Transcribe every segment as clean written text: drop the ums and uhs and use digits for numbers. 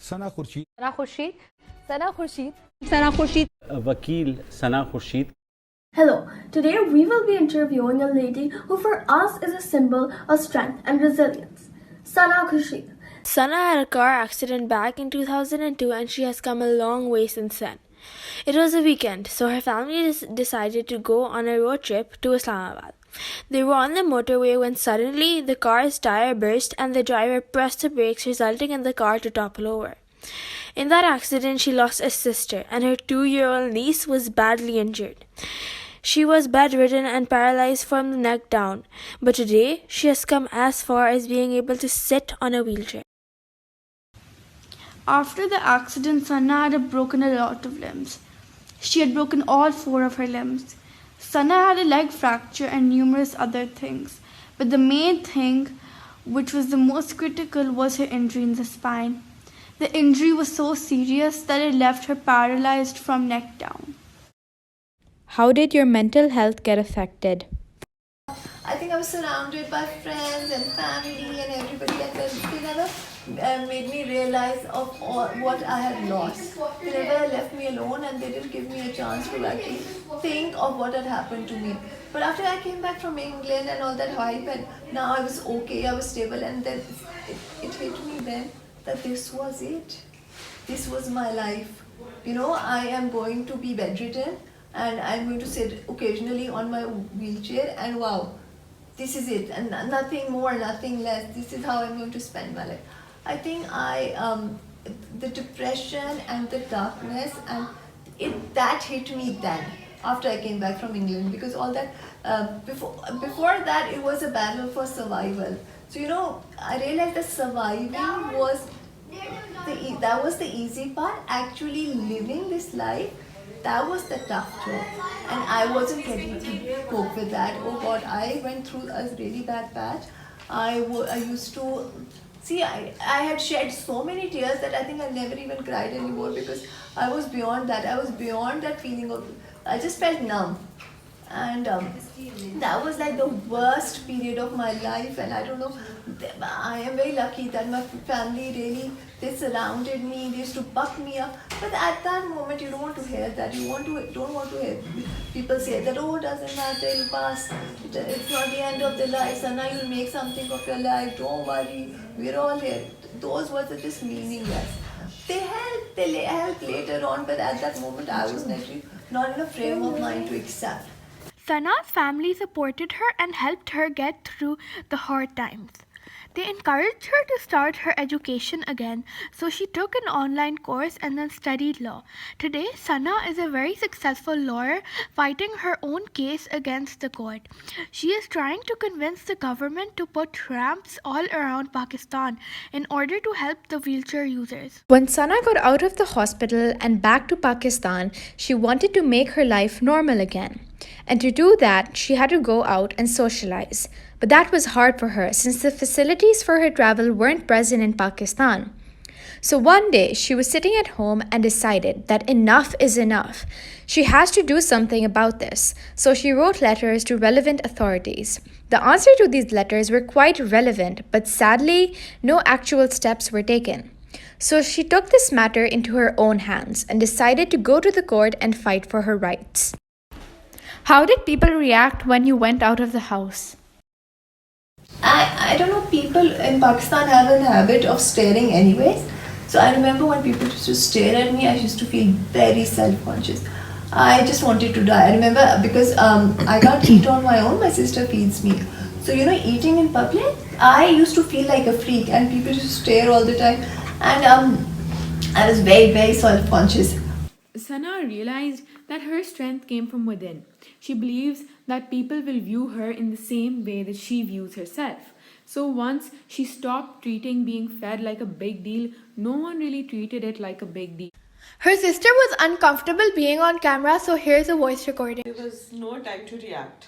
Sana Khurshid. Sana Khurshid. Sana Khurshid. Sana Khurshid. Vakil Sana Khurshid. Hello, today we will be interviewing a lady who for us is a symbol of strength and resilience, Sana Khurshid. Sana had a car accident back in 2002 and she has come a long way since then. It was a weekend, so her family decided to go on a road trip to Islamabad. They were on the motorway when suddenly the car's tire burst and the driver pressed the brakes, resulting in the car to topple over. In that accident, she lost a sister and her 2-year-old niece was badly injured. She was bedridden and paralyzed from the neck down, but today she has come as far as being able to sit on a wheelchair. After the accident, Sana had broken a lot of limbs. She had broken all 4 of her limbs. Sana had a leg fracture and numerous other things, but the main thing, which was the most critical, was her injury in the spine. The injury was so serious that it left her paralyzed from neck down. How did your mental health get affected? I think I was surrounded by friends and family and everybody, and they never made me realize of all what I had lost. They never left me alone and they didn't give me a chance to actually think of what had happened to me. But after I came back from England and all that hype, and now I was okay, I was stable, and then it hit me then that this was it. This was my life. You know, I am going to be bedridden and I'm going to sit occasionally on my wheelchair, and wow, this is it, and nothing more, nothing less. This is how I'm going to spend my life. I think the depression and the darkness, and that hit me then after I came back from England, because all that before that it was a battle for survival. So you know, I realized that surviving was the easy part. Actually living this life, that was the tough job, and I wasn't ready to cope with that. Oh God, I went through a really bad patch. I used to see, I had shed so many tears that I think I never even cried anymore, because I was beyond that. I was beyond that feeling of, I just felt numb. And that was like the worst period of my life, and I don't know, I am very lucky that my family really, they surrounded me, they used to buck me up. But at that moment you don't want to hear that. You don't want to hear people say that, oh, it doesn't matter, it'll pass, it's not the end of the life, so now you'll make something of your life, don't worry, we're all here. Those words are just meaningless. They help later on, but at that moment I was not in a frame of mind to accept. Sana's family supported her and helped her get through the hard times. They encouraged her to start her education again, so she took an online course and then studied law. Today, Sana is a very successful lawyer fighting her own case against the court. She is trying to convince the government to put ramps all around Pakistan in order to help the wheelchair users. When Sana got out of the hospital and back to Pakistan, she wanted to make her life normal again. And to do that, she had to go out and socialize. But that was hard for her since the facilities for her travel weren't present in Pakistan. So one day, she was sitting at home and decided that enough is enough. She has to do something about this. So she wrote letters to relevant authorities. The answer to these letters were quite relevant, but sadly, no actual steps were taken. So she took this matter into her own hands and decided to go to the court and fight for her rights. How did people react when you went out of the house? I don't know, people in Pakistan have a habit of staring anyways. So I remember when people used to stare at me, I used to feel very self-conscious. I just wanted to die. I remember because I can't eat on my own, my sister feeds me. So you know, eating in public, I used to feel like a freak, and people used to stare all the time. And I was very, very self-conscious. Sana realized that her strength came from within. She believes that people will view her in the same way that she views herself. So once she stopped treating being fed like a big deal, no one really treated it like a big deal. Her sister was uncomfortable being on camera, so here's a voice recording. There was no time to react.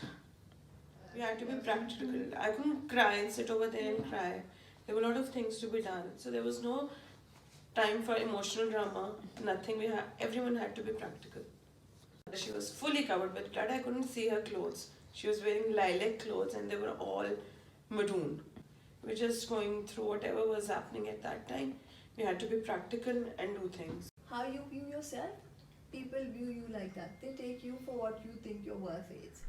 We had to be practical. I couldn't cry and sit over there and cry. There were a lot of things to be done. So there was no time for emotional drama, nothing. Everyone had to be practical. She was fully covered with blood. I couldn't see her clothes. She was wearing lilac clothes and they were all maroon. We were just going through whatever was happening at that time. We had to be practical and do things. How you view yourself? People view you like that. They take you for what you think your worth is.